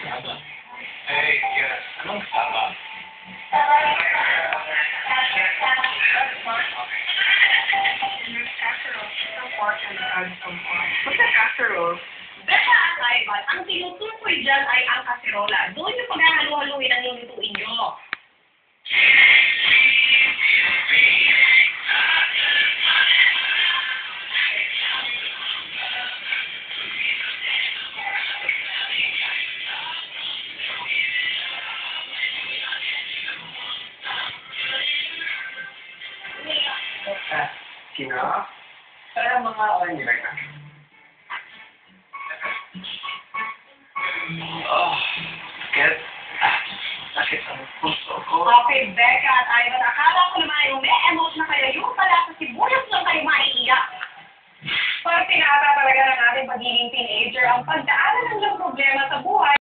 Hey, yes. Anong tama? What's a casserole? Beta at Ivan, ang tinutukoy dyan ay ang kaserola. Doon yung paghahalo-haluin ang lulutuin nyo. Sino? Kaya mga nila ka. Oh, sakit. Sakit ang puso ko. Okay, Becca at Ivan, akala ko naman ay umi-emote na kayo. Yung pala sa sibuyas lang kayo maiiyak. Parte na ata talaga ng ating pagiging teenager ang pagdaanan ng problema sa buhay.